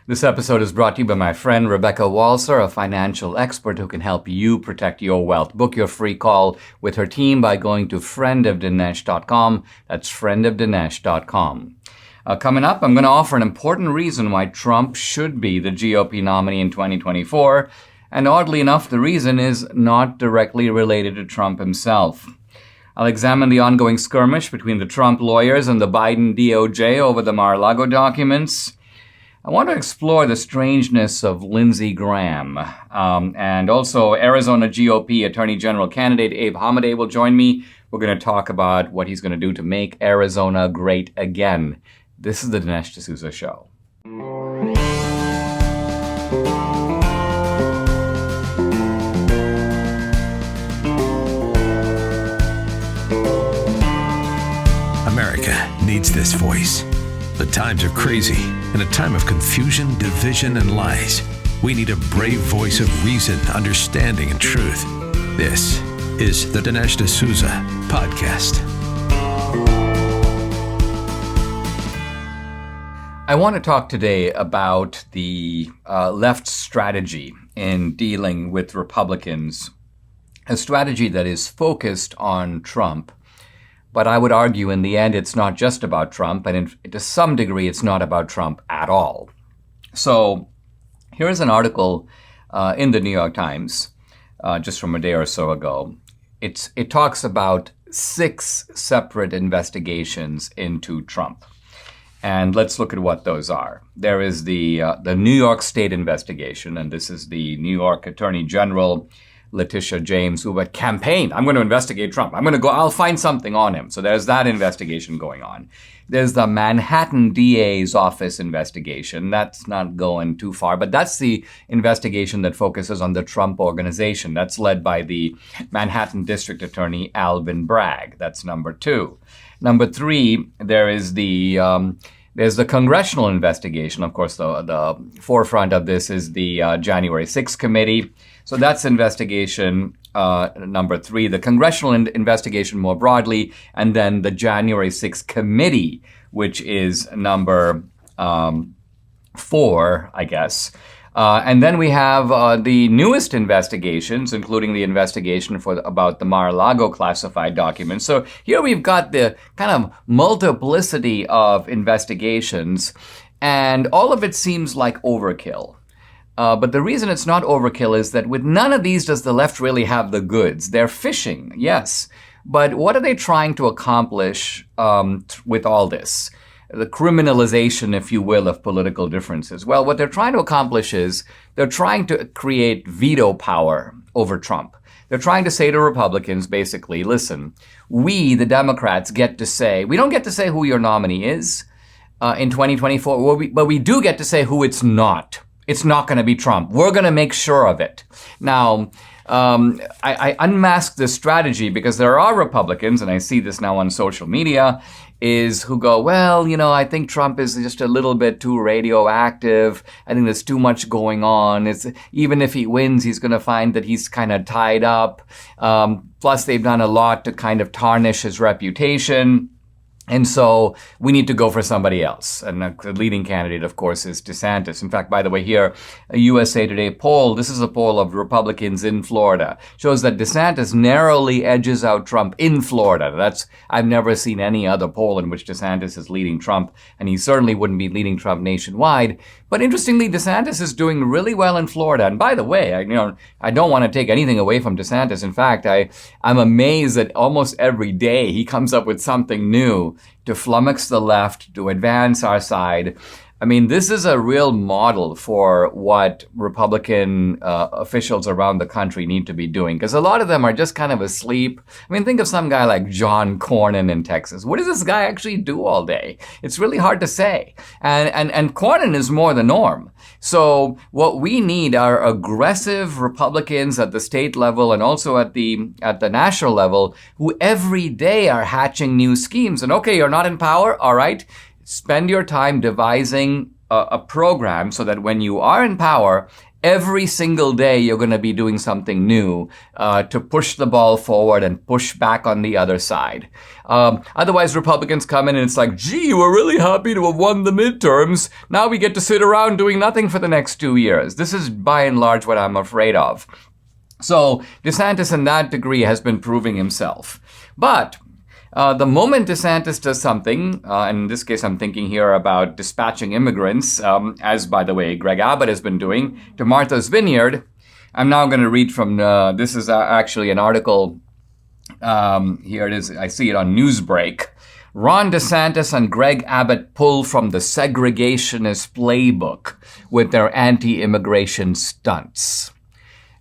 This episode is brought to you by my friend Rebecca Walser, a financial expert who can help you protect your wealth. Book your free call with her team by going to friendofdinesh.com. That's friendofdinesh.com. Coming up, I'm going to offer an important reason why Trump should be the GOP nominee in 2024. And oddly enough, the reason is not directly related to Trump himself. I'll examine the ongoing skirmish between the Trump lawyers and the Biden DOJ over the Mar-a-Lago documents. I want to explore the strangeness of Lindsey Graham. And also, Arizona GOP Attorney General candidate Abe Hamadeh will join me. We're going to talk about what he's going to do to make Arizona great again. This is the Dinesh D'Souza Show. America needs this voice. The times are crazy. In a time of confusion, division, and lies, we need a brave voice of reason, understanding, and truth. This is the Dinesh D'Souza Podcast. I want to talk today about the left's strategy in dealing with Republicans, a strategy that is focused on Trump. But I would argue in the end, it's not just about Trump, and to some degree, it's not about Trump at all. So here's an article in the New York Times just from a day or so ago. It talks about 6 separate investigations into Trump. And let's look at what those are. There is the New York State investigation, and this is the New York Attorney General Letitia James, who had campaigned, I'm going to investigate Trump. I'll find something on him. So there's that investigation going on. There's the Manhattan DA's office investigation. That's not going too far, but that's the investigation that focuses on the Trump organization. That's led by the Manhattan District Attorney Alvin Bragg. That's number 2. Number 3, there's the congressional investigation. Of course, the forefront of this is the January 6th committee. So that's investigation number 3, the congressional investigation more broadly, and then the January 6th committee, which is number 4, I guess. And then we have the newest investigations, including the investigation about the Mar-a-Lago classified documents. So here we've got the kind of multiplicity of investigations, and all of it seems like overkill. But the reason it's not overkill is that with none of these does the left really have the goods. They're fishing, yes. But what are they trying to accomplish with all this? The criminalization, if you will, of political differences. Well, what they're trying to accomplish is they're trying to create veto power over Trump. They're trying to say to Republicans, basically, listen, we, the Democrats, we don't get to say who your nominee is in 2024, but we do get to say who it's not. It's not going to be Trump. We're going to make sure of it. Now, I unmask this strategy because there are Republicans, and I see this now on social media, who go, well, I think Trump is just a little bit too radioactive. I think there's too much going on. Even if he wins, he's going to find that he's kind of tied up. Plus, they've done a lot to kind of tarnish his reputation. And so we need to go for somebody else. And the leading candidate, of course, is DeSantis. In fact, by the way, here, a USA Today poll, this is a poll of Republicans in Florida, shows that DeSantis narrowly edges out Trump in Florida. I've never seen any other poll in which DeSantis is leading Trump, and he certainly wouldn't be leading Trump nationwide. But interestingly, DeSantis is doing really well in Florida. And by the way, I don't want to take anything away from DeSantis. In fact, I'm amazed that almost every day he comes up with something new to flummox the left, to advance our side. I mean, this is a real model for what Republican officials around the country need to be doing, because a lot of them are just kind of asleep. I mean, think of some guy like John Cornyn in Texas. What does this guy actually do all day? It's really hard to say. And Cornyn is more the norm. So what we need are aggressive Republicans at the state level and also at the national level who every day are hatching new schemes. And okay, you're not in power, all right? Spend your time devising a program so that when you are in power, every single day you're going to be doing something new to push the ball forward and push back on the other side. Otherwise, Republicans come in and it's like, gee, we're really happy to have won the midterms. Now we get to sit around doing nothing for the next 2 years. This is by and large what I'm afraid of. So DeSantis in that degree has been proving himself. But the moment DeSantis does something, and in this case I'm thinking here about dispatching immigrants, as, by the way, Greg Abbott has been doing, to Martha's Vineyard. I'm now going to read from, this is actually an article, here it is, I see it on Newsbreak. Ron DeSantis and Greg Abbott pull from the segregationist playbook with their anti-immigration stunts.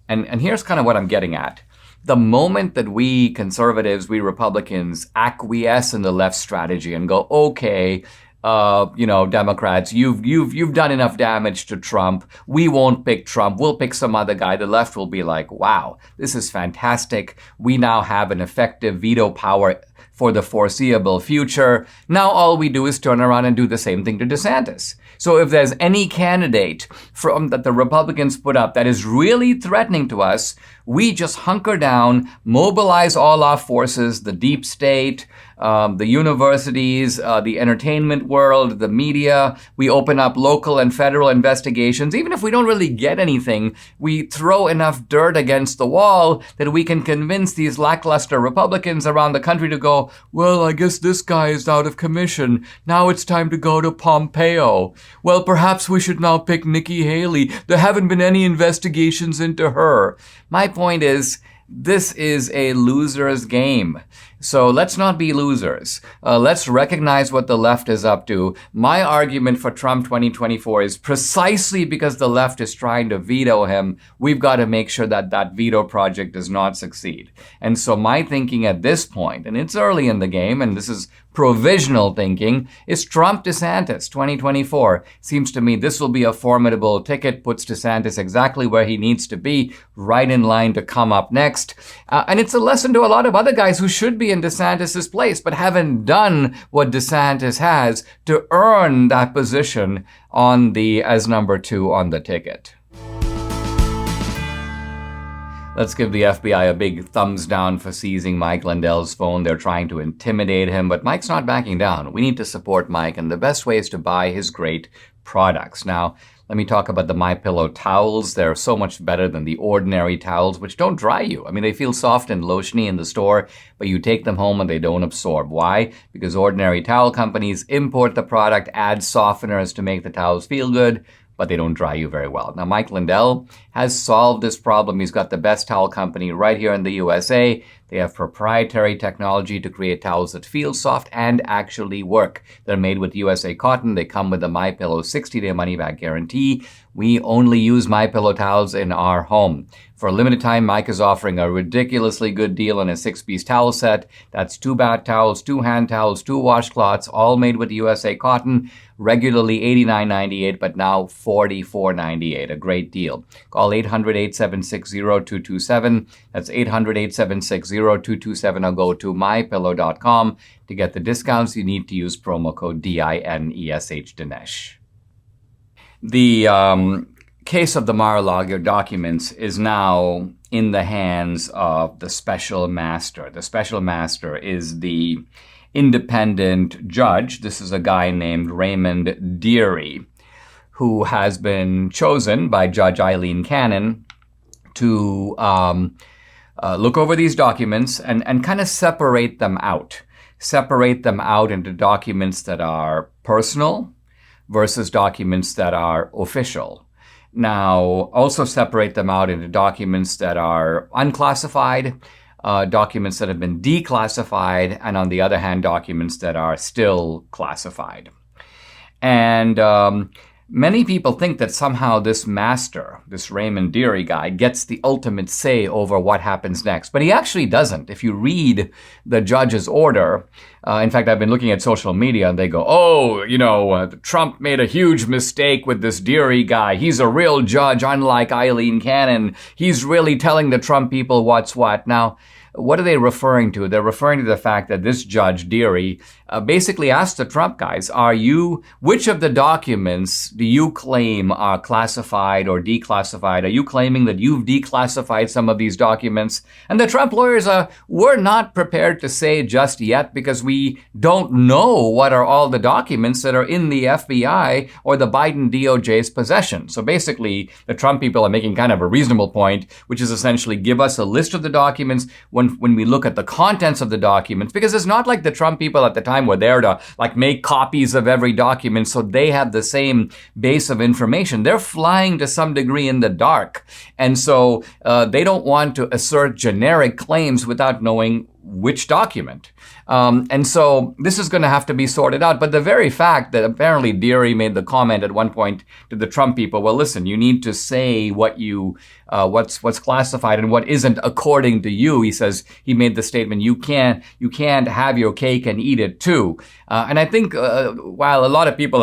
And here's kind of what I'm getting at. The moment that we conservatives, we Republicans, acquiesce in the left strategy and go, okay, Democrats, you've done enough damage to Trump. We won't pick Trump. We'll pick some other guy. The left will be like, wow, this is fantastic. We now have an effective veto power for the foreseeable future. Now all we do is turn around and do the same thing to DeSantis. So if there's any candidate that the Republicans put up that is really threatening to us, we just hunker down, mobilize all our forces, the deep state, the universities, the entertainment world, the media. We open up local and federal investigations. Even if we don't really get anything, we throw enough dirt against the wall that we can convince these lackluster Republicans around the country to go, well, I guess this guy is out of commission. Now it's time to go to Pompeo. Well, perhaps we should now pick Nikki Haley. There haven't been any investigations into her. My point is, this is a loser's game. So let's not be losers. Let's recognize what the left is up to. My argument for Trump 2024 is precisely because the left is trying to veto him. We've got to make sure that that veto project does not succeed. And so my thinking at this point, and it's early in the game, and this is provisional thinking, is Trump DeSantis 2024. Seems to me this will be a formidable ticket, puts DeSantis exactly where he needs to be, right in line to come up next. And it's a lesson to a lot of other guys who should be in DeSantis's place, but haven't done what DeSantis has to earn that position as number 2 on the ticket. Let's give the FBI a big thumbs down for seizing Mike Lindell's phone. They're trying to intimidate him, but Mike's not backing down. We need to support Mike, and the best way is to buy his great products. Now, let me talk about the MyPillow towels. They're so much better than the ordinary towels, which don't dry you. I mean, they feel soft and lotiony in the store, but you take them home and they don't absorb. Why? Because ordinary towel companies import the product, add softeners to make the towels feel good, but they don't dry you very well. Now, Mike Lindell has solved this problem. He's got the best towel company right here in the USA. They have proprietary technology to create towels that feel soft and actually work. They're made with USA cotton. They come with a MyPillow 60-day money-back guarantee. We only use MyPillow towels in our home. For a limited time, Mike is offering a ridiculously good deal on a 6-piece towel set. That's 2 bath towels, 2 hand towels, 2 washcloths, all made with USA cotton. Regularly $89.98, but now $44.98. A great deal. Call 800-876-0227. That's 800-876-0227, or go to mypillow.com to get the discounts. You need to use promo code DINESH, Dinesh. The case of the Mar-a-Lago documents is now in the hands of the special master. The special master is the independent judge. This is a guy named Raymond Dearie, who has been chosen by Judge Eileen Cannon to look over these documents and kind of separate them out into documents that are personal versus documents that are official. Now, also separate them out into documents that are unclassified, documents that have been declassified, and on the other hand, documents that are still classified. And many people think that somehow this master, this Raymond Dearie guy, gets the ultimate say over what happens next. But he actually doesn't. If you read the judge's order, in fact, I've been looking at social media and they go, Trump made a huge mistake with this Dearie guy. He's a real judge, unlike Eileen Cannon. He's really telling the Trump people what's what. Now, what are they referring to? They're referring to the fact that this judge, Dearie, basically asked the Trump guys, which of the documents do you claim are classified or declassified? Are you claiming that you've declassified some of these documents? And the Trump lawyers were not prepared to say just yet because we don't know what are all the documents that are in the FBI or the Biden DOJ's possession. So basically, the Trump people are making kind of a reasonable point, which is essentially give us a list of the documents when we look at the contents of the documents, because it's not like the Trump people at the time were there to make copies of every document so they have the same base of information. They're flying to some degree in the dark. And so they don't want to assert generic claims without knowing which document. And so this is going to have to be sorted out. But the very fact that apparently Dearie made the comment at one point to the Trump people, well, listen, you need to say what's classified and what isn't according to you. He made the statement, you can't have your cake and eat it too. And I think while a lot of people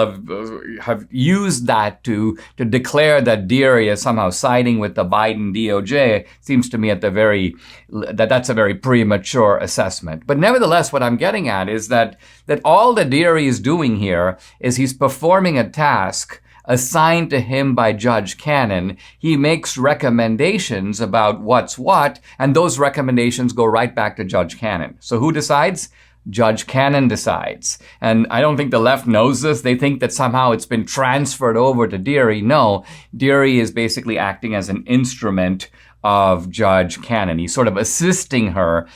have used that to declare that Dearie is somehow siding with the Biden DOJ, it seems to me that's a very premature assessment. But nevertheless, what I'm getting at is that all that Dearie is doing here is he's performing a task assigned to him by Judge Cannon. He makes recommendations about what's what, and those recommendations go right back to Judge Cannon. So who decides? Judge Cannon decides. And I don't think the left knows this. They think that somehow it's been transferred over to Dearie. No, Dearie is basically acting as an instrument of Judge Cannon. He's sort of assisting her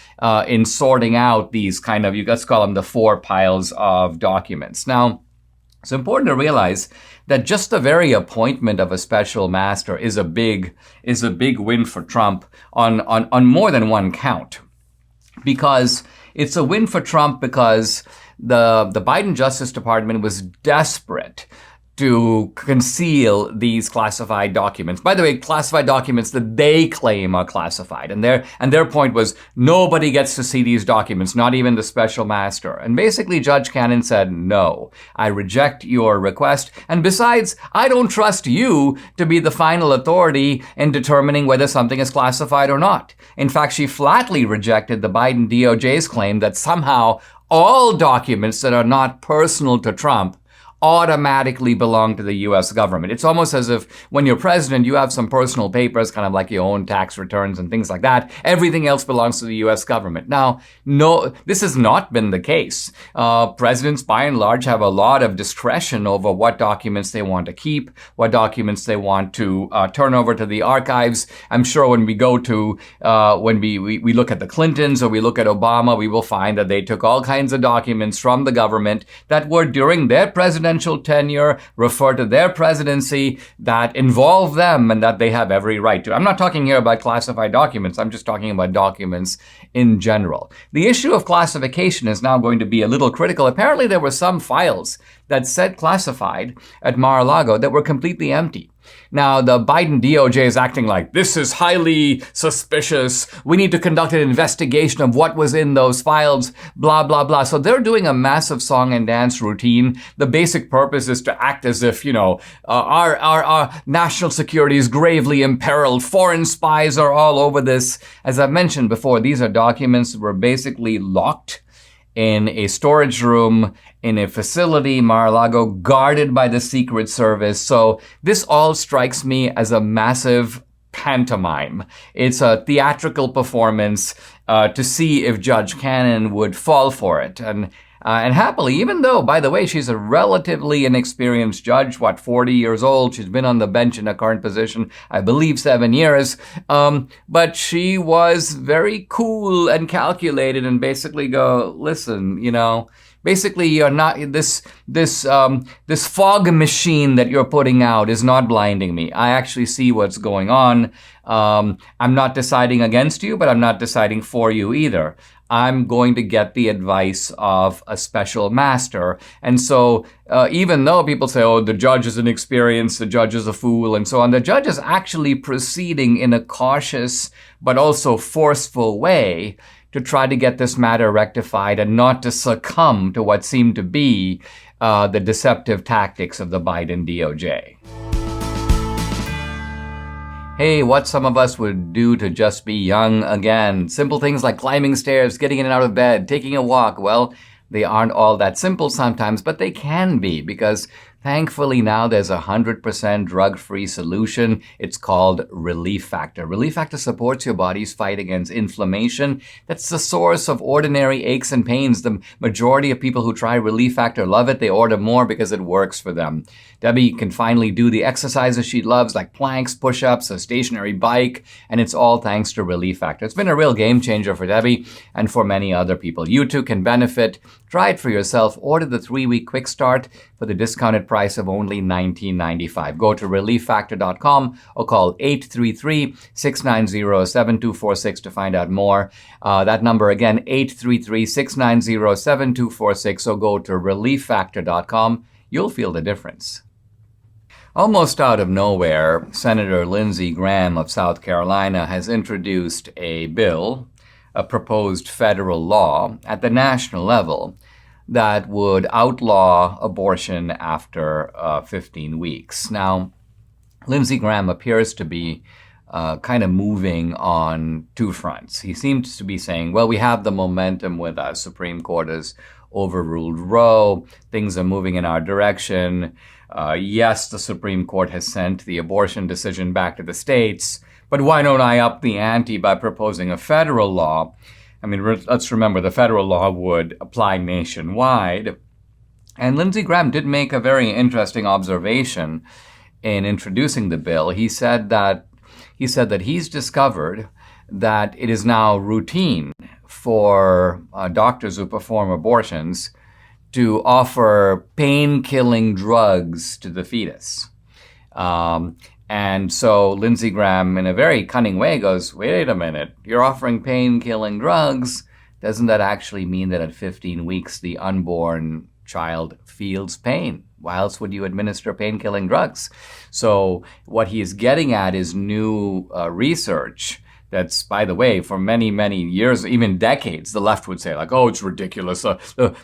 in sorting out these let's call them the four piles of documents. Now, it's important to realize that just the very appointment of a special master is a big win for Trump on more than one count. Because it's a win for Trump because the Biden Justice Department was desperate to conceal these classified documents. By the way, classified documents that they claim are classified. And their point was nobody gets to see these documents, not even the special master. And basically Judge Cannon said, no, I reject your request. And besides, I don't trust you to be the final authority in determining whether something is classified or not. In fact, she flatly rejected the Biden DOJ's claim that somehow all documents that are not personal to Trump automatically belong to the U.S. government. It's almost as if when you're president, you have some personal papers, kind of like your own tax returns and things like that. Everything else belongs to the U.S. government. Now, no, this has not been the case. Presidents, by and large, have a lot of discretion over what documents they want to keep, what documents they want to turn over to the archives. I'm sure when we go to, when we look at the Clintons or we look at Obama, we will find that they took all kinds of documents from the government that were during their presidential tenure, refer to their presidency, that involve them and that they have every right to. I'm not talking here about classified documents. I'm just talking about documents in general. The issue of classification is now going to be a little critical. Apparently, there were some files that said classified at Mar-a-Lago that were completely empty. Now, the Biden DOJ is acting like, this is highly suspicious. We need to conduct an investigation of what was in those files, blah, blah, blah. So they're doing a massive song and dance routine. The basic purpose is to act as if, our national security is gravely imperiled. Foreign spies are all over this. As I've mentioned before, these are documents that were basically locked in a storage room in a facility, Mar-a-Lago, guarded by the Secret Service. So this all strikes me as a massive pantomime. It's a theatrical performance to see if Judge Cannon would fall for it. And happily, even though, by the way, she's a relatively inexperienced judge, 40 years old. She's been on the bench in her current position, I believe, 7 years. But she was very cool and calculated and basically go, listen, basically you're not, this fog machine that you're putting out is not blinding me. I actually see what's going on. I'm not deciding against you, but I'm not deciding for you either. I'm going to get the advice of a special master. And so even though people say, oh, the judge is inexperienced, the judge is a fool, and so on, the judge is actually proceeding in a cautious but also forceful way to try to get this matter rectified and not to succumb to what seemed to be the deceptive tactics of the Biden DOJ. Hey, what some of us would do to just be young again. Simple things like climbing stairs, getting in and out of bed, taking a walk. Well, they aren't all that simple sometimes, but they can be, because thankfully now there's a 100% drug-free solution. It's called Relief Factor. Relief Factor supports your body's fight against inflammation. That's the source of ordinary aches and pains. The majority of people who try Relief Factor love it. They order more because it works for them. Debbie can finally do the exercises she loves, like planks, push-ups, a stationary bike, and it's all thanks to Relief Factor. It's been a real game changer for Debbie and for many other people. You too can benefit. Try it for yourself. Order the 3-week quick start for the discounted price of only $19.95. Go to relieffactor.com or call 833-690-7246 to find out more. That number again, 833-690-7246, or go to relieffactor.com. You'll feel the difference. Almost out of nowhere, Senator Lindsey Graham of South Carolina has introduced a bill, a proposed federal law at the national level, that would outlaw abortion after 15 weeks. Now, Lindsey Graham appears to be kind of moving on two fronts. He seems to be saying, well, we have the momentum with us. Supreme Court has overruled Roe. Things are moving in our direction. Yes, the Supreme Court has sent the abortion decision back to the states, but why don't I up the ante by proposing a federal law? I mean, let's remember the federal law would apply nationwide. And Lindsey Graham did make a very interesting observation in introducing the bill. He said that he's discovered that it is now routine for doctors who perform abortions to offer pain-killing drugs to the fetus. And so Lindsey Graham, in a very cunning way, goes, wait a minute, you're offering pain-killing drugs. Doesn't that actually mean that at 15 weeks the unborn child feels pain? Why else would you administer pain-killing drugs? So what he is getting at is new research that's, by the way, for many, many years, even decades, the left would say, like, oh, it's ridiculous.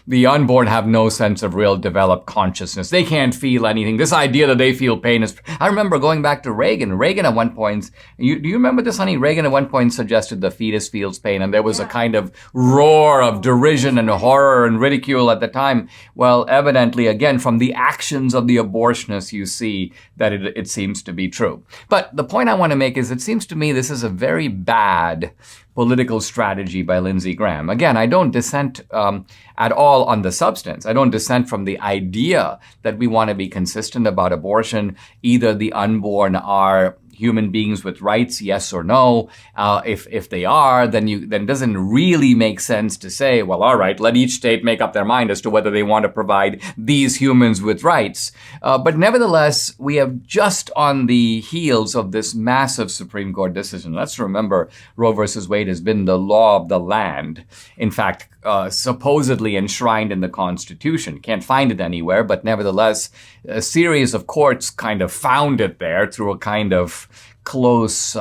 The unborn have no sense of real developed consciousness. They can't feel anything. This idea that they feel pain is... I remember going back to Reagan. Reagan at one point... Do you remember this, honey? Reagan at one point suggested the fetus feels pain, and there was a kind of roar of derision and horror and ridicule at the time. Well, evidently, again, from the actions of the abortionists, you see that it seems to be true. But the point I want to make is it seems to me this is a very bad political strategy by Lindsey Graham. Again, I don't dissent at all on the substance. I don't dissent from the idea that we want to be consistent about abortion. Either the unborn are human beings with rights, yes or no. If they are, then it doesn't really make sense to say, well, all right, let each state make up their mind as to whether they want to provide these humans with rights. But nevertheless, we have just on the heels of this massive Supreme Court decision. Let's remember Roe versus Wade has been the law of the land. In fact, supposedly enshrined in the Constitution. Can't find it anywhere, but nevertheless, a series of courts kind of found it there through a kind of close,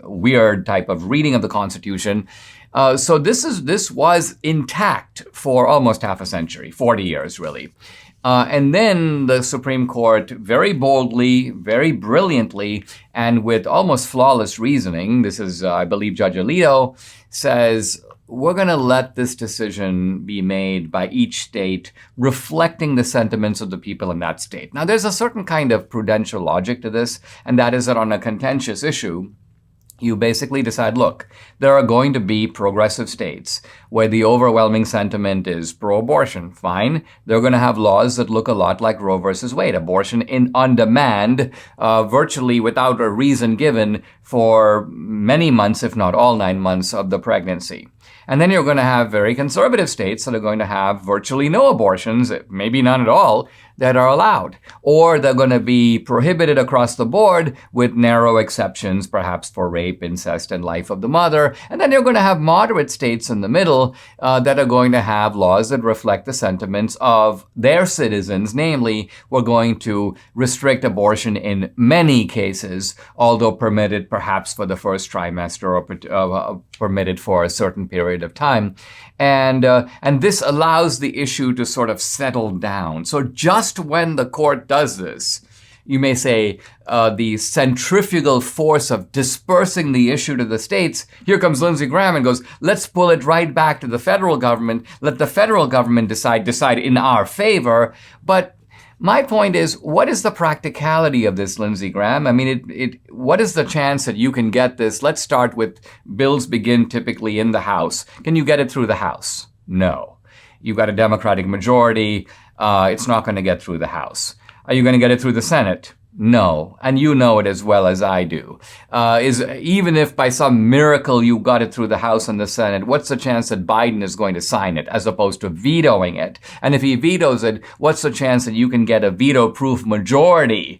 weird type of reading of the Constitution. So this was intact for almost half a century, 40 years really. And then the Supreme Court very boldly, very brilliantly, and with almost flawless reasoning, this is, I believe, Judge Alito, says, we're going to let this decision be made by each state reflecting the sentiments of the people in that state. Now, there's a certain kind of prudential logic to this, and that is that on a contentious issue, you basically decide, look, there are going to be progressive states where the overwhelming sentiment is pro-abortion. Fine. They're going to have laws that look a lot like Roe versus Wade, abortion on demand, virtually without a reason given for many months, if not all 9 months of the pregnancy. And then you're going to have very conservative states that are going to have virtually no abortions, maybe none at all, that are allowed. Or they're going to be prohibited across the board with narrow exceptions, perhaps for rape, incest, and life of the mother. And then you're going to have moderate states in the middle that are going to have laws that reflect the sentiments of their citizens. Namely, we're going to restrict abortion in many cases, although permitted perhaps for the first trimester or permitted for a certain period of time. And this allows the issue to sort of settle down. So just when the court does this, you may say, the centrifugal force of dispersing the issue to the states, here comes Lindsey Graham and goes, let's pull it right back to the federal government. Let the federal government decide in our favor. But my point is, what is the practicality of this, Lindsey Graham? I mean, what is the chance that you can get this? Let's start with bills begin typically in the House. Can you get it through the House? No. You've got a Democratic majority. It's not going to get through the House. Are you going to get it through the Senate? No. And you know it as well as I do. Even if by some miracle you got it through the House and the Senate, what's the chance that Biden is going to sign it as opposed to vetoing it? And if he vetoes it, what's the chance that you can get a veto-proof majority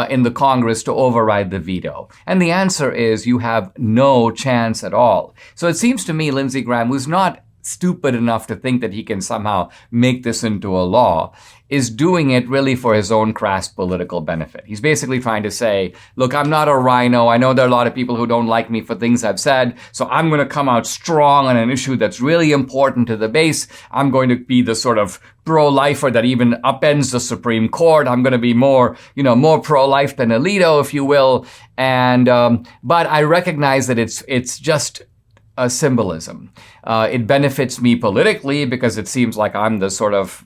in the Congress to override the veto? And the answer is you have no chance at all. So it seems to me Lindsey Graham, who's not stupid enough to think that he can somehow make this into a law, is doing it really for his own crass political benefit. He's basically trying to say, look, I'm not a rhino. I know there are a lot of people who don't like me for things I've said, so I'm going to come out strong on an issue that's really important to the base. I'm going to be the sort of pro-lifer that even upends the Supreme Court. I'm going to be more pro-life than Alito, if you will. And but I recognize that it's just a symbolism. It benefits me politically because it seems like I'm the sort of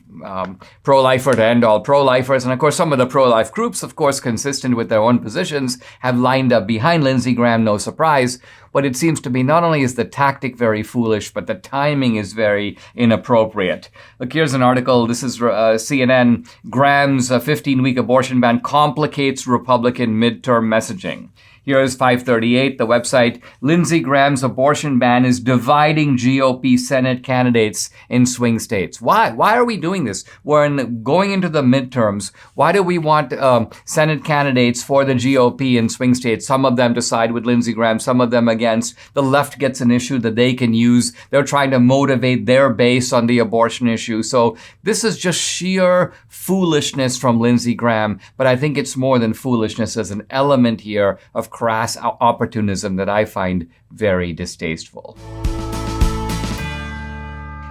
pro-lifer to end all pro-lifers. And of course, some of the pro-life groups, of course, consistent with their own positions, have lined up behind Lindsey Graham, no surprise. But it seems to be not only is the tactic very foolish, but the timing is very inappropriate. Look, here's an article. This is CNN. Graham's 15-week abortion ban complicates Republican midterm messaging. Here is 538, the website. Lindsey Graham's abortion ban is dividing GOP Senate candidates in swing states. Why? Why are we doing this? We're going into the midterms. Why do we want Senate candidates for the GOP in swing states? Some of them to side with Lindsey Graham, some of them against. The left gets an issue that they can use. They're trying to motivate their base on the abortion issue. So this is just sheer foolishness from Lindsey Graham. But I think it's more than foolishness. There's an element here of crass opportunism that I find very distasteful.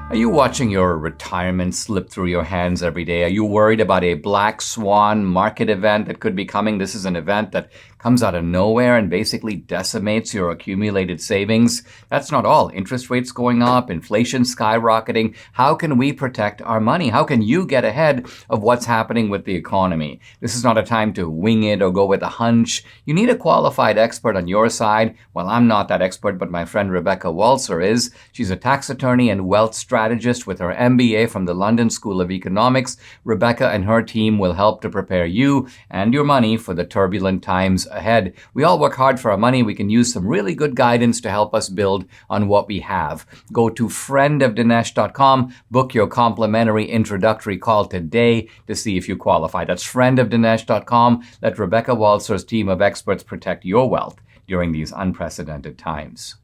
Are you watching your retirement slip through your hands every day? Are you worried about a black swan market event that could be coming? This is an event that comes out of nowhere and basically decimates your accumulated savings. That's not all. Interest rates going up, inflation skyrocketing. How can we protect our money? How can you get ahead of what's happening with the economy? This is not a time to wing it or go with a hunch. You need a qualified expert on your side. Well, I'm not that expert, but my friend Rebecca Walser is. She's a tax attorney and wealth strategist with her MBA from the London School of Economics. Rebecca and her team will help to prepare you and your money for the turbulent times ahead. We all work hard for our money. We can use some really good guidance to help us build on what we have. Go to friendofdinesh.com, book your complimentary introductory call today to see if you qualify. That's friendofdinesh.com. Let Rebecca Walser's team of experts protect your wealth during these unprecedented times.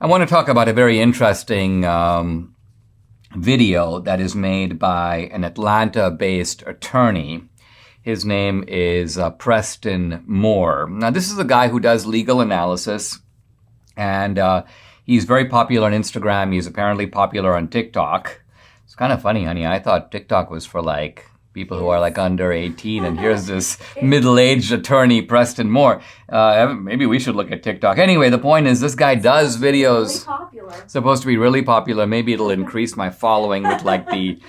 I want to talk about a very interesting video that is made by an Atlanta-based attorney. His name is Preston Moore. Now, this is a guy who does legal analysis, and he's very popular on Instagram. He's apparently popular on TikTok. It's kind of funny, honey. I thought TikTok was for people who are under 18, and here's this middle-aged attorney, Preston Moore. Maybe we should look at TikTok. Anyway, the point is this guy does videos. Really popular. Supposed to be really popular. Maybe it'll increase my following with the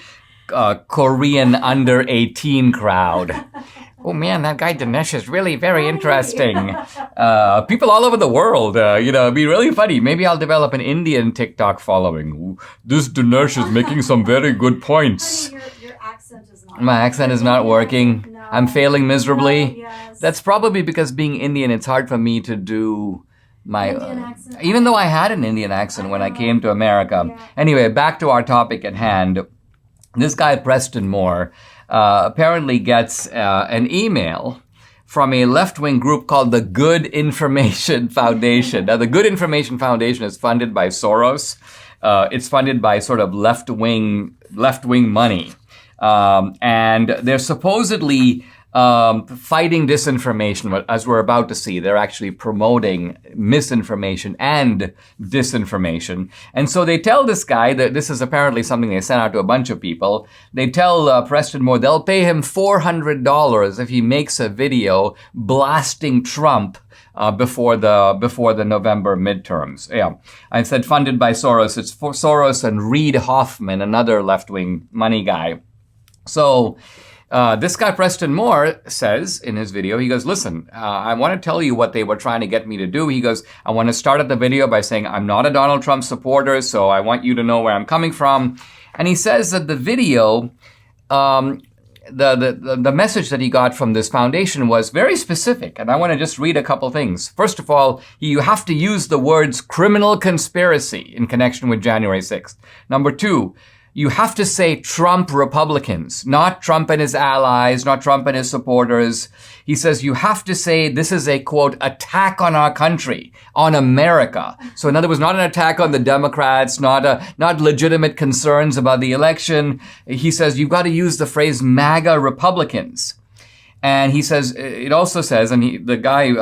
Korean under 18 crowd. Oh man, that guy Dinesh is really very interesting. People all over the world, it'd be really funny. Maybe I'll develop an Indian TikTok following. This Dinesh is making some very good points. Your accent is not. My accent is not working. No. I'm failing miserably. Yes. That's probably because being Indian, it's hard for me to do my even though I had an Indian accent when I came to America. Yeah. Anyway, back to our topic at hand. This guy, Preston Moore, apparently gets an email from a left-wing group called the Good Information Foundation. Now, the Good Information Foundation is funded by Soros. It's funded by sort of left-wing money. And they're supposedly fighting disinformation, as we're about to see. They're actually promoting misinformation and disinformation. And so they tell this guy that this is apparently something they sent out to a bunch of people. They tell Preston Moore they'll pay him $400 if he makes a video blasting Trump before the November midterms. Yeah, I said funded by Soros. It's for Soros and Reid Hoffman, another left-wing money guy. So this guy, Preston Moore, says in his video, he goes, listen, I want to tell you what they were trying to get me to do. He goes, I want to start at the video by saying I'm not a Donald Trump supporter, so I want you to know where I'm coming from. And he says that the video, the message that he got from this foundation was very specific. And I want to just read a couple things. First of all, you have to use the words criminal conspiracy in connection with January 6th. Number two, you have to say Trump Republicans, not Trump and his allies, not Trump and his supporters. He says you have to say this is a, quote, attack on our country, on America. So in other words, not an attack on the Democrats, not legitimate concerns about the election. He says you've got to use the phrase MAGA Republicans. And he says, it also says, and the guy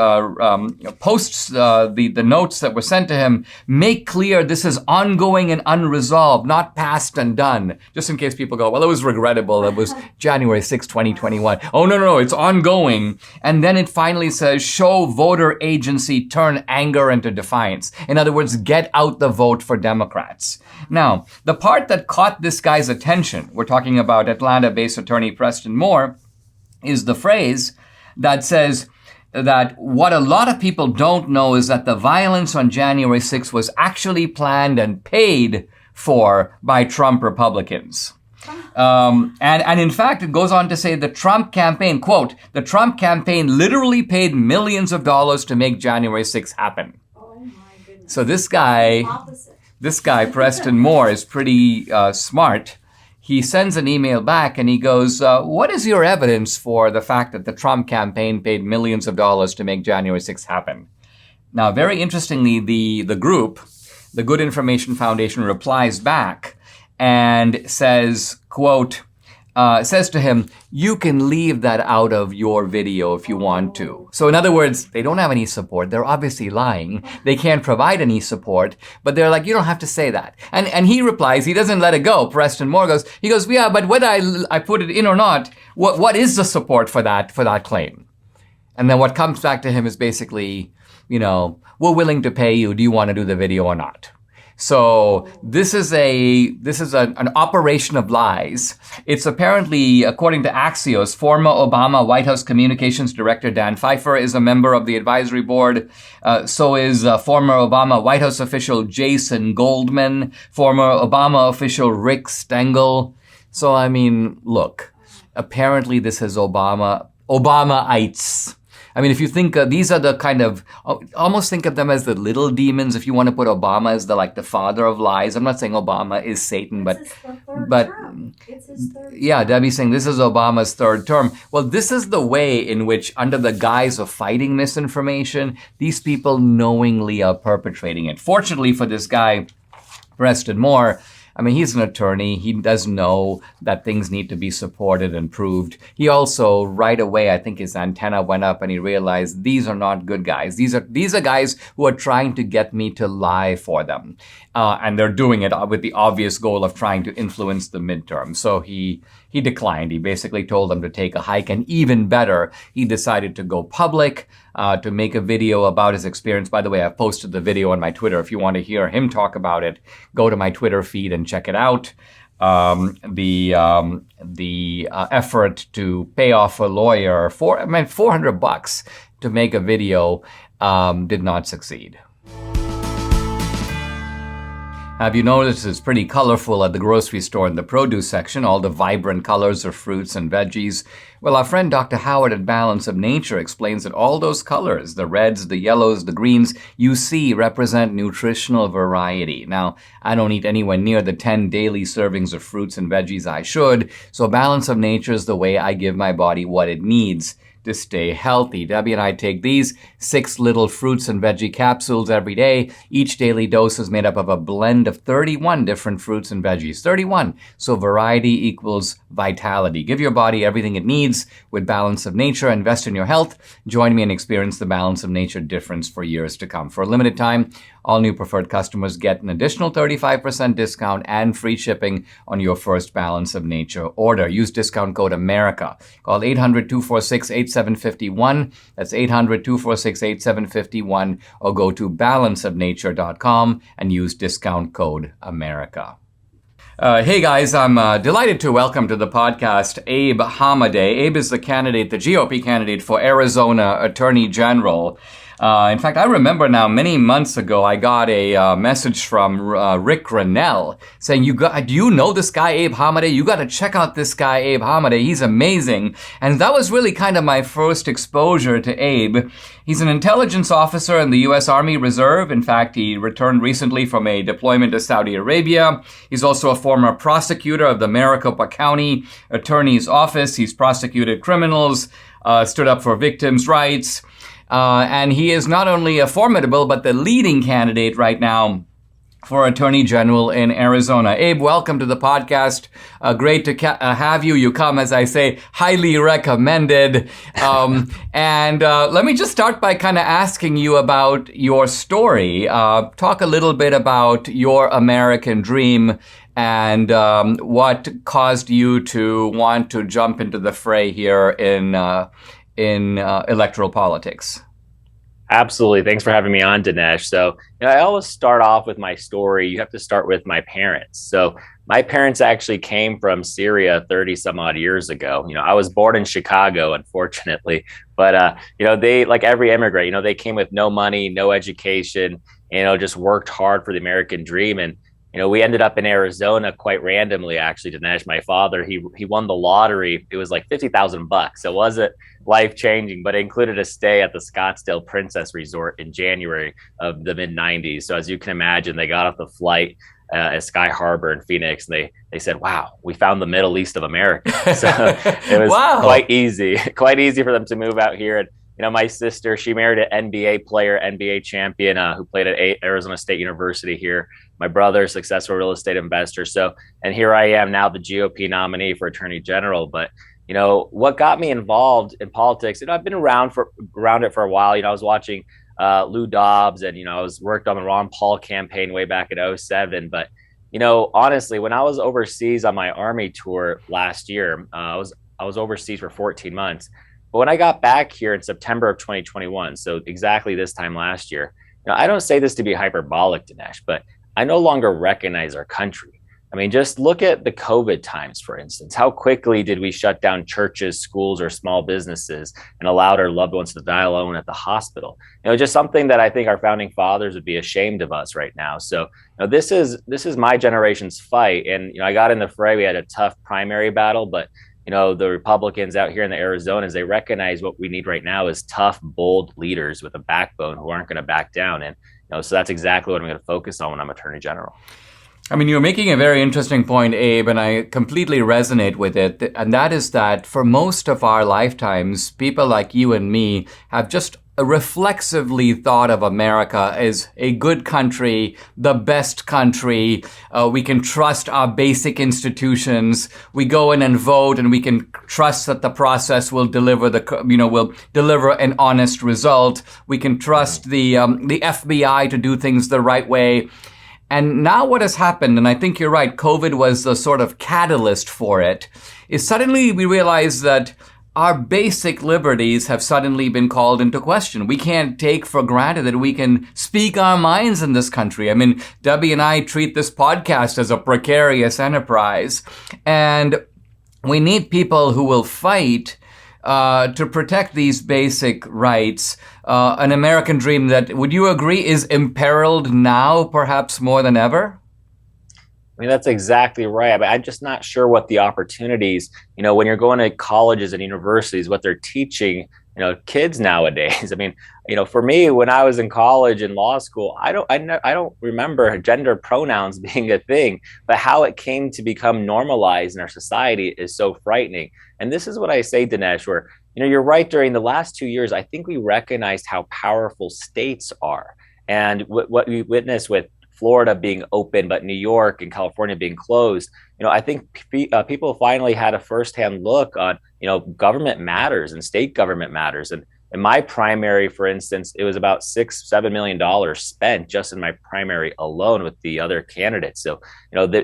posts the notes that were sent to him, make clear this is ongoing and unresolved, not past and done. Just in case people go, well, it was regrettable. It was January 6, 2021. Oh, no, it's ongoing. And then it finally says, show voter agency, turn anger into defiance. In other words, get out the vote for Democrats. Now, the part that caught this guy's attention, we're talking about Atlanta-based attorney Preston Moore, is the phrase that says that what a lot of people don't know is that the violence on January 6th was actually planned and paid for by Trump Republicans. And in fact, it goes on to say the Trump campaign, quote, the Trump campaign literally paid millions of dollars to make January 6th happen. Oh my goodness. So this guy, Preston Moore, is pretty smart. He sends an email back and he goes, what is your evidence for the fact that the Trump campaign paid millions of dollars to make January 6th happen? Now, very interestingly, the group, the Good Information Foundation, replies back and says, quote, says to him, you can leave that out of your video if you want to. So in other words, they don't have any support. They're obviously lying. They can't provide any support, but they're like, you don't have to say that. And he replies, he doesn't let it go. Preston Moore goes, yeah, but whether I put it in or not, what is the support for that claim? And then what comes back to him is basically, we're willing to pay you. Do you want to do the video or not? So this is an operation of lies. It's apparently, according to Axios, former Obama White House Communications Director Dan Pfeiffer is a member of the advisory board. So is former Obama White House official Jason Goldman, former Obama official Rick Stengel. So, I mean, look, apparently this is Obamaites. I mean, if you think these are the kind of, almost think of them as the little demons. If you want to put Obama as the father of lies. I'm not saying Obama is Satan, but It's his third yeah, term. Debbie's saying this is Obama's third term. Well, this is the way in which, under the guise of fighting misinformation, these people knowingly are perpetrating it. Fortunately for this guy, Preston Moore, I mean, he's an attorney. He does know that things need to be supported and proved. He also, right away, I think his antenna went up and he realized these are not good guys. These are guys who are trying to get me to lie for them. And they're doing it with the obvious goal of trying to influence the midterm. So he declined. He basically told them to take a hike. And even better, he decided to go public, to make a video about his experience. By the way, I've posted the video on my Twitter. If you want to hear him talk about it, go to my Twitter feed and check it out. The effort to pay off a lawyer for $400 to make a video did not succeed. Have you noticed it's pretty colorful at the grocery store in the produce section, all the vibrant colors of fruits and veggies? Well, our friend Dr. Howard at Balance of Nature explains that all those colors, the reds, the yellows, the greens, you see represent nutritional variety. Now, I don't eat anywhere near the 10 daily servings of fruits and veggies I should, so Balance of Nature is the way I give my body what it needs to stay healthy. Debbie and I take these 6 little fruits and veggie capsules every day. Each daily dose is made up of a blend of 31 different fruits and veggies. 31. So variety equals vitality. Give your body everything it needs with Balance of Nature. Invest in your health. Join me and experience the Balance of Nature difference for years to come. For a limited time, all new preferred customers get an additional 35% discount and free shipping on your first Balance of Nature order. Use discount code AMERICA. Call 800-246-8751. That's 800-246-8751, or go to balanceofnature.com and use discount code AMERICA. Hey guys, I'm delighted to welcome to the podcast Abe Hamadeh. Abe is the GOP candidate for Arizona Attorney General. In fact, I remember now many months ago, I got a message from Rick Grinnell saying, do you know this guy, Abe Hamadeh? You got to check out this guy, Abe Hamadeh. He's amazing. And that was really kind of my first exposure to Abe. He's an intelligence officer in the U.S. Army Reserve. In fact, he returned recently from a deployment to Saudi Arabia. He's also a former prosecutor of the Maricopa County Attorney's Office. He's prosecuted criminals, stood up for victims' rights. And he is not only a formidable, but the leading candidate right now for Attorney General in Arizona. Abe, welcome to the podcast. Great to have you. You come, as I say, highly recommended. And let me just start by kind of asking you about your story. Talk a little bit about your American dream and what caused you to want to jump into the fray here in electoral politics. Absolutely. Thanks for having me on, Dinesh. So, I always start off with my story. You have to start with my parents. So my parents actually came from Syria 30 some odd years ago. I was born in Chicago, unfortunately, but, they, like every immigrant, they came with no money, no education, just worked hard for the American dream. And, we ended up in Arizona quite randomly, actually, Dinesh. My father, he won the lottery. It was like $50,000. It wasn't life-changing, but it included a stay at the Scottsdale Princess Resort in January of the mid-90s. So as you can imagine, they got off the flight at Sky Harbor in Phoenix, and they said, wow, we found the Middle East of America. So it was quite easy for them to move out here. And my sister, she married an NBA player, NBA champion, who played at Arizona State University here. My brother, successful real estate investor. So, and here I am now, the GOP nominee for Attorney General. But, what got me involved in politics, I've been around it for a while. I was watching Lou Dobbs, and, I worked on the Ron Paul campaign way back in 2007. But, honestly, when I was overseas on my Army tour last year, I was overseas for 14 months. But when I got back here in September of 2021, so exactly this time last year, I don't say this to be hyperbolic, Dinesh, but I no longer recognize our country. I mean, just look at the COVID times, for instance. How quickly did we shut down churches, schools, or small businesses and allowed our loved ones to die alone at the hospital? Just something that I think our founding fathers would be ashamed of us right now. So this is my generation's fight. And I got in the fray. We had a tough primary battle, but the Republicans out here in the Arizonas, they recognize what we need right now is tough, bold leaders with a backbone who aren't going to back down. And so that's exactly what I'm going to focus on when I'm Attorney General. I mean, you're making a very interesting point, Abe, and I completely resonate with it. And that is that for most of our lifetimes, people like you and me have just reflexively thought of America as a good country, the best country. We can trust our basic institutions. We go in and vote, and we can trust that the process will deliver will deliver an honest result. We can trust the FBI to do things the right way. And now what has happened, and I think you're right, COVID was the sort of catalyst for it, is suddenly we realize that our basic liberties have suddenly been called into question. We can't take for granted that we can speak our minds in this country. I mean, Debbie and I treat this podcast as a precarious enterprise, and we need people who will fight to protect these basic rights. An American dream that, would you agree, is imperiled now perhaps more than ever? I mean, that's exactly right. I'm just not sure what the opportunities, when you're going to colleges and universities, what they're teaching, kids nowadays. I mean, for me, when I was in college and law school, I don't remember gender pronouns being a thing, but how it came to become normalized in our society is so frightening. And this is what I say, Dinesh, where, You're right. During the last 2 years, I think we recognized how powerful states are. And what we witnessed with Florida being open, but New York and California being closed, I think people finally had a firsthand look on, government matters and state government matters. And in my primary, for instance, it was about $6-7 million spent just in my primary alone with the other candidates. So,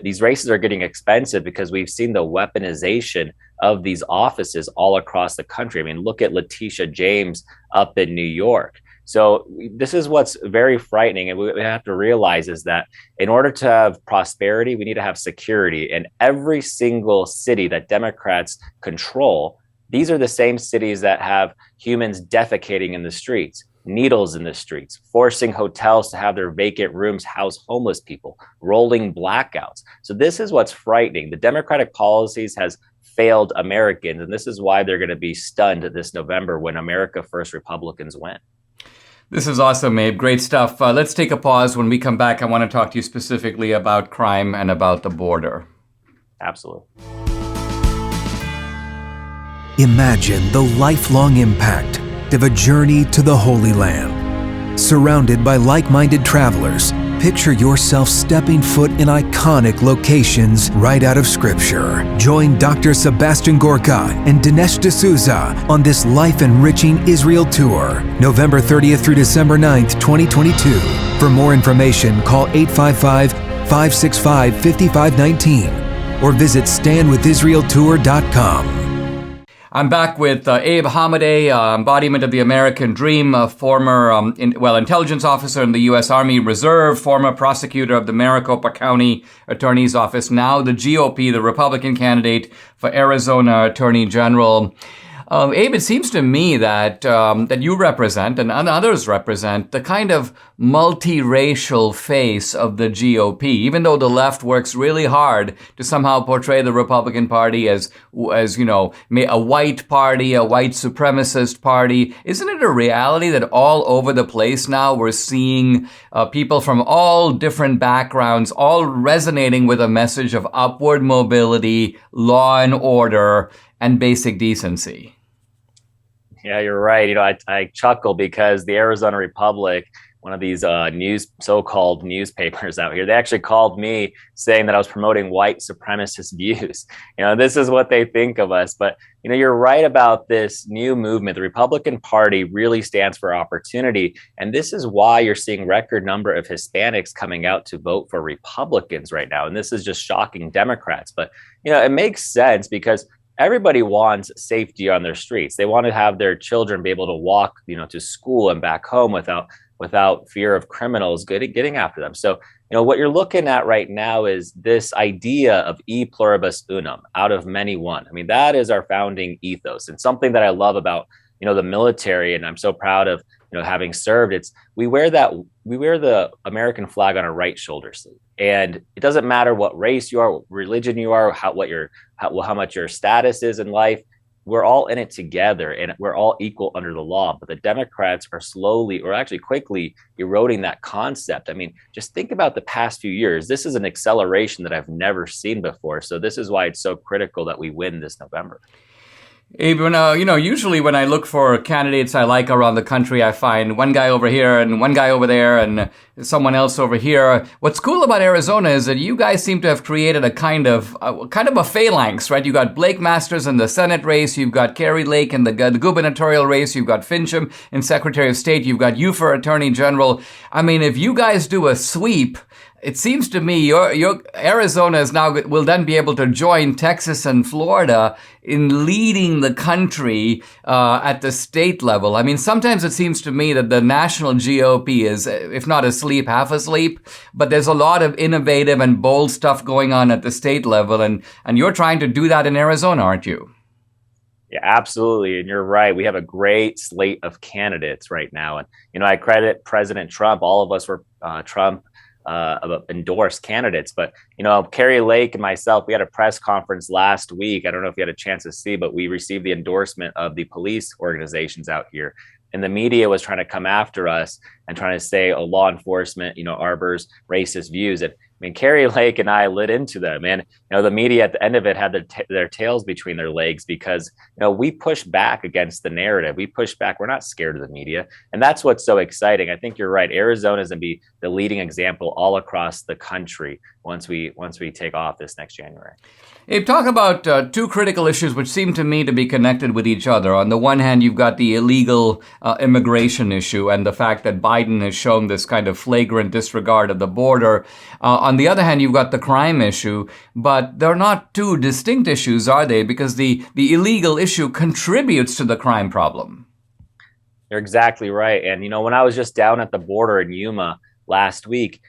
these races are getting expensive because we've seen the weaponization of these offices all across the country. I mean, look at Letitia James up in New York. So this is what's very frightening. And we have to realize is that in order to have prosperity, we need to have security. And every single city that Democrats control, these are the same cities that have humans defecating in the streets, needles in the streets, forcing hotels to have their vacant rooms house homeless people, rolling blackouts. So this is what's frightening. The Democratic policies has failed Americans. And this is why they're going to be stunned this November when America First Republicans win. This is awesome, Abe. Great stuff. Let's take a pause. When we come back, I want to talk to you specifically about crime and about the border. Absolutely. Imagine the lifelong impact of a journey to the Holy Land. Surrounded by like-minded travelers, picture yourself stepping foot in iconic locations right out of Scripture. Join Dr. Sebastian Gorka and Dinesh D'Souza on this life-enriching Israel tour, November 30th through December 9th, 2022. For more information, call 855-565-5519 or visit standwithisraeltour.com. I'm back with Abe Hamadeh, embodiment of the American dream, a former intelligence officer in the U.S. Army Reserve, former prosecutor of the Maricopa County Attorney's Office, now the GOP, the Republican candidate for Arizona Attorney General. Abe, it seems to me that you represent and others represent the kind of multiracial face of the GOP, even though the left works really hard to somehow portray the Republican Party as a white party, a white supremacist party. Isn't it a reality that all over the place now we're seeing people from all different backgrounds all resonating with a message of upward mobility, law and order, and basic decency? Yeah, you're right. I chuckle because the Arizona Republic, one of these so-called newspapers out here, they actually called me saying that I was promoting white supremacist views. This is what they think of us. But, you're right about this new movement. The Republican Party really stands for opportunity. And this is why you're seeing record number of Hispanics coming out to vote for Republicans right now. And this is just shocking Democrats. But, it makes sense because everybody wants safety on their streets. They want to have their children be able to walk, to school and back home without fear of criminals getting after them. So, what you're looking at right now is this idea of e pluribus unum, out of many one. I mean, that is our founding ethos, and something that I love about, the military, and I'm so proud of, having served. We wear the American flag on our right shoulder sleeve. And it doesn't matter what race you are, what religion you are, how much your status is in life. We're all in it together and we're all equal under the law. But the Democrats are slowly, or actually quickly, eroding that concept. I mean, just think about the past few years. This is an acceleration that I've never seen before. So this is why it's so critical that we win this November. Abe, usually when I look for candidates I like around the country, I find one guy over here and one guy over there and someone else over here. What's cool about Arizona is that you guys seem to have created a kind of a phalanx, right? You got Blake Masters in the Senate race, you've got Kari Lake in the gubernatorial race, you've got Fincham in Secretary of State, you've got you for Attorney General. I mean, if you guys do a sweep, it seems to me your Arizona will then be able to join Texas and Florida in leading the country at the state level. I mean, sometimes it seems to me that the national GOP is, if not asleep, half asleep, but there's a lot of innovative and bold stuff going on at the state level, and you're trying to do that in Arizona, aren't you? Yeah, absolutely. And you're right. We have a great slate of candidates right now. And, I credit President Trump. All of us were Trump endorsed candidates. But, Kari Lake and myself, we had a press conference last week. I don't know if you had a chance to see, but we received the endorsement of the police organizations out here. And the media was trying to come after us. and trying to say, oh, law enforcement, arbors racist views. And I mean, Carrie Lake and I lit into them, and the media at the end of it had their tails between their legs because we push back against the narrative. We push back. We're not scared of the media, and that's what's so exciting. I think you're right. Arizona is going to be the leading example all across the country once we take office next January. Abe, talk about two critical issues which seem to me to be connected with each other. On the one hand, you've got the illegal immigration issue and the fact that Biden has shown this kind of flagrant disregard of the border. On the other hand, you've got the crime issue, but they're not two distinct issues, are they? Because the illegal issue contributes to the crime problem. You're exactly right. And, when I was just down at the border in Yuma last week,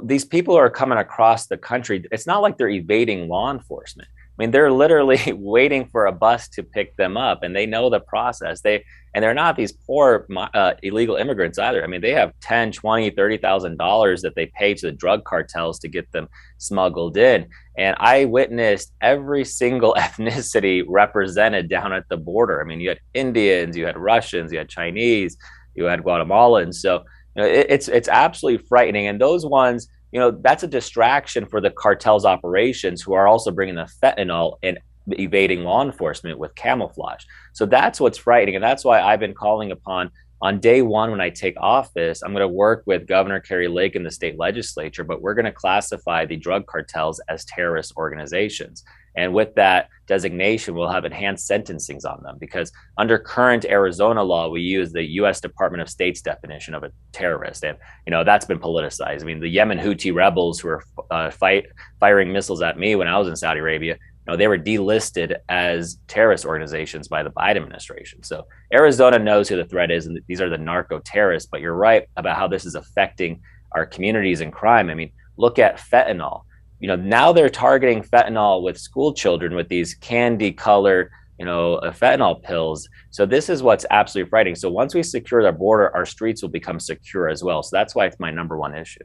these people are coming across the country. It's not like they're evading law enforcement. I mean, they're literally waiting for a bus to pick them up, and they know the process. They're not these poor illegal immigrants either. I mean, they have $10,000, $20,000, $30,000 that they pay to the drug cartels to get them smuggled in. And I witnessed every single ethnicity represented down at the border. I mean, you had Indians, you had Russians, you had Chinese, you had Guatemalans. So it's absolutely frightening. And those ones, that's a distraction for the cartel's operations, who are also bringing the fentanyl and evading law enforcement with camouflage. So that's what's frightening. And that's why I've been calling upon, on day one when I take office, I'm going to work with Governor Carrie Lake in the state legislature, but we're going to classify the drug cartels as terrorist organizations. And with that designation, we'll have enhanced sentencings on them, because under current Arizona law, we use the U.S. Department of State's definition of a terrorist. And, that's been politicized. I mean, the Yemen Houthi rebels who were firing missiles at me when I was in Saudi Arabia, they were delisted as terrorist organizations by the Biden administration. So Arizona knows who the threat is, and these are the narco terrorists. But you're right about how this is affecting our communities and crime. I mean, look at fentanyl. Now they're targeting fentanyl with school children with these candy-colored, fentanyl pills. So this is what's absolutely frightening. So once we secure the border, our streets will become secure as well. So that's why it's my number one issue.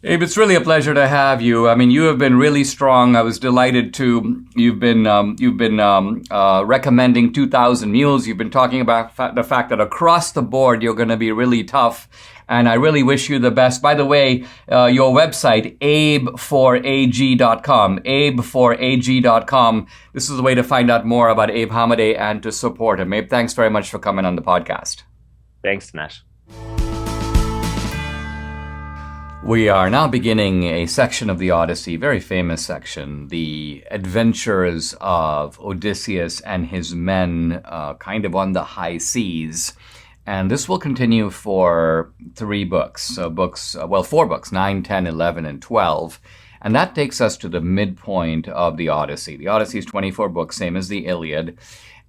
Abe, it's really a pleasure to have you. I mean, you have been really strong. I was delighted to. You've been recommending 2,000 Mules. You've been talking about the fact that across the board you're going to be really tough, and I really wish you the best. By the way, your website, Ep418.com, Ep418.com. This is the way to find out more about Abe Hamadeh and to support him. Abe, thanks very much for coming on the podcast. Thanks, Dinesh. We are now beginning a section of the Odyssey, very famous section, the Adventures of Odysseus and his men, kind of on the high seas. And this will continue for 3 books. So 4 books, 9, 10, 11, and 12. And that takes us to the midpoint of the Odyssey. The Odyssey is 24 books, same as the Iliad.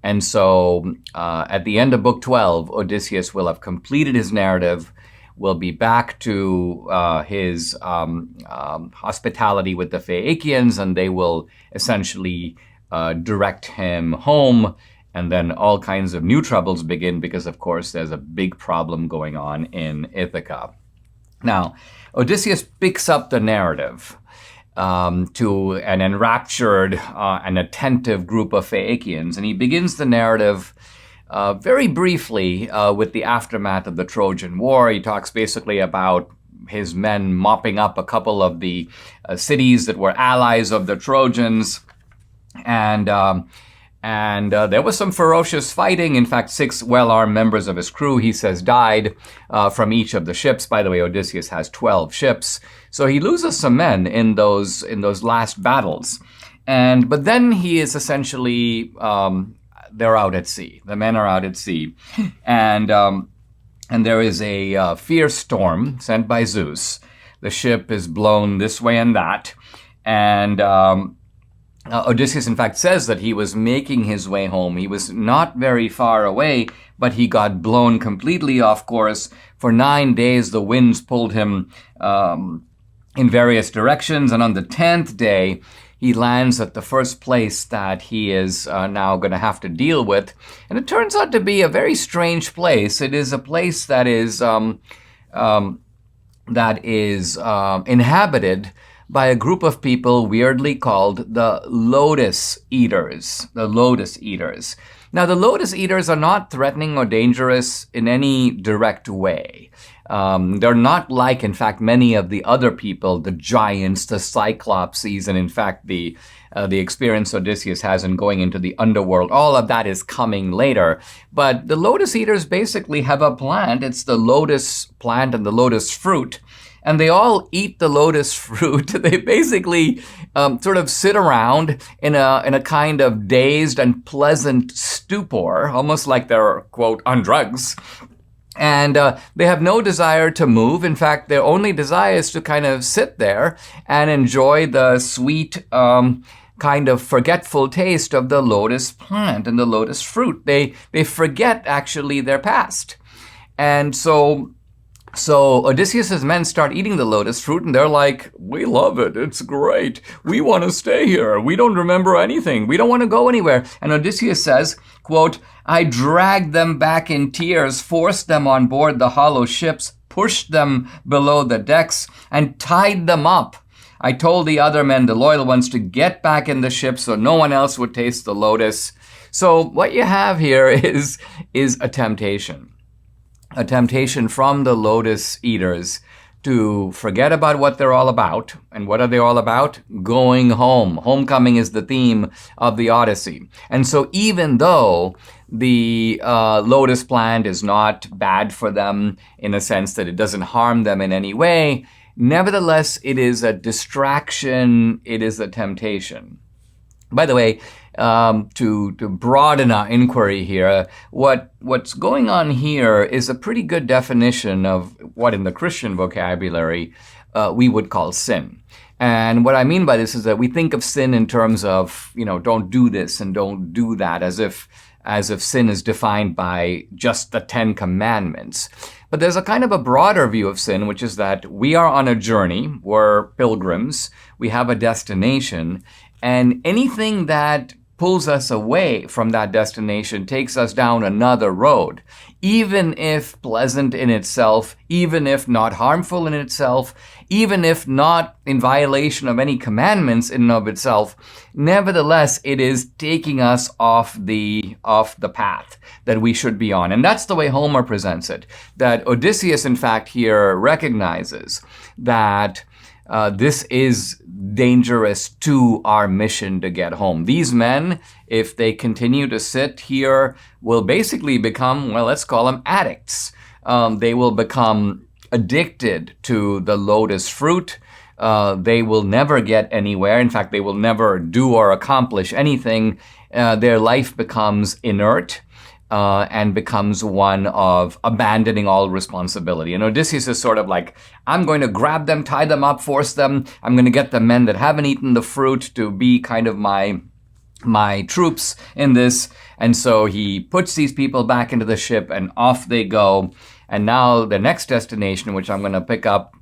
And so at the end of book 12, Odysseus will have completed his narrative, will be back to his hospitality with the Phaeacians, and they will essentially direct him home. And then all kinds of new troubles begin because, of course, there's a big problem going on in Ithaca. Now, Odysseus picks up the narrative to an enraptured and attentive group of Phaeacians, and he begins the narrative very briefly with the aftermath of the Trojan War. He talks basically about his men mopping up a couple of the cities that were allies of the Trojans, and there was some ferocious fighting. In fact, 6 well-armed members of his crew, he says, died from each of the ships. By the way, Odysseus has 12 ships, so he loses some men in those last battles. But then he is essentially they're out at sea. The men are out at sea, and there is a fierce storm sent by Zeus. The ship is blown this way and that, and Odysseus, in fact, says that he was making his way home. He was not very far away, but he got blown completely off course. For 9 days, the winds pulled him in various directions, and on the 10th day, he lands at the first place that he is now going to have to deal with. And it turns out to be a very strange place. It is a place that is inhabited by a group of people weirdly called the Lotus Eaters. The Lotus Eaters. Now, the Lotus Eaters are not threatening or dangerous in any direct way. They're not like, in fact, many of the other people, the giants, the cyclopses, and in fact, the experience Odysseus has in going into the underworld. All of that is coming later. But the lotus eaters basically have a plant. It's the lotus plant and the lotus fruit. And they all eat the lotus fruit. They basically sort of sit around in a kind of dazed and pleasant stupor, almost like they're, quote, on drugs. And they have no desire to move. In fact, their only desire is to kind of sit there and enjoy the sweet, kind of forgetful taste of the lotus plant and the lotus fruit. They forget, actually, their past. And so Odysseus's men start eating the lotus fruit, and they're like, we love it. It's great. We want to stay here. We don't remember anything. We don't want to go anywhere. And Odysseus says, quote, I dragged them back in tears, forced them on board the hollow ships, pushed them below the decks, and tied them up. I told the other men, the loyal ones, to get back in the ship so no one else would taste the lotus. So what you have here is a temptation. A temptation from the lotus eaters to forget about what they're all about. And what are they all about? Going home. Homecoming is the theme of the Odyssey. And so even though the lotus plant is not bad for them in a sense that it doesn't harm them in any way, nevertheless, it is a distraction. It is a temptation. By the way, to broaden our inquiry here, what's going on here is a pretty good definition of what in the Christian vocabulary we would call sin. And what I mean by this is that we think of sin in terms of, don't do this and don't do that, as if sin is defined by just the 10 Commandments. But there's a kind of a broader view of sin, which is that we are on a journey. We're pilgrims. We have a destination. And anything that pulls us away from that destination takes us down another road, even if pleasant in itself, even if not harmful in itself, even if not in violation of any commandments in and of itself. Nevertheless, it is taking us off the path that we should be on. And that's the way Homer presents it, that Odysseus, in fact, here recognizes that this is dangerous to our mission to get home. These men, if they continue to sit here, will basically become, let's call them addicts. They will become addicted to the lotus fruit. They will never get anywhere. In fact, they will never do or accomplish anything. Their life becomes inert. And becomes one of abandoning all responsibility. And Odysseus is sort of like, I'm going to grab them, tie them up, force them. I'm going to get the men that haven't eaten the fruit to be kind of my troops in this. And so he puts these people back into the ship and off they go. And now the next destination, which I'm going to pick up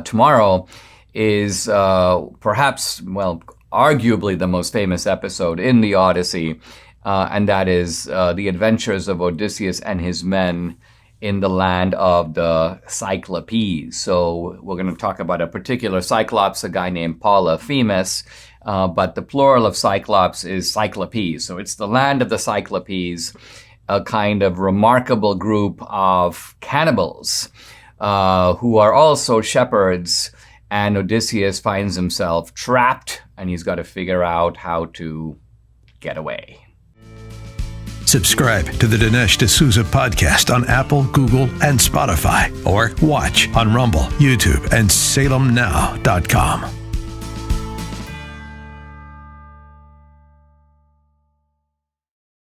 tomorrow, is perhaps, arguably the most famous episode in the Odyssey. And that is the Adventures of Odysseus and his men in the land of the Cyclopes. So we're going to talk about a particular Cyclops, a guy named Polyphemus, but the plural of Cyclops is Cyclopes. So it's the land of the Cyclopes, a kind of remarkable group of cannibals who are also shepherds. And Odysseus finds himself trapped, and he's got to figure out how to get away. Subscribe to the Dinesh D'Souza podcast on Apple, Google, and Spotify, or watch on Rumble, YouTube, and SalemNow.com.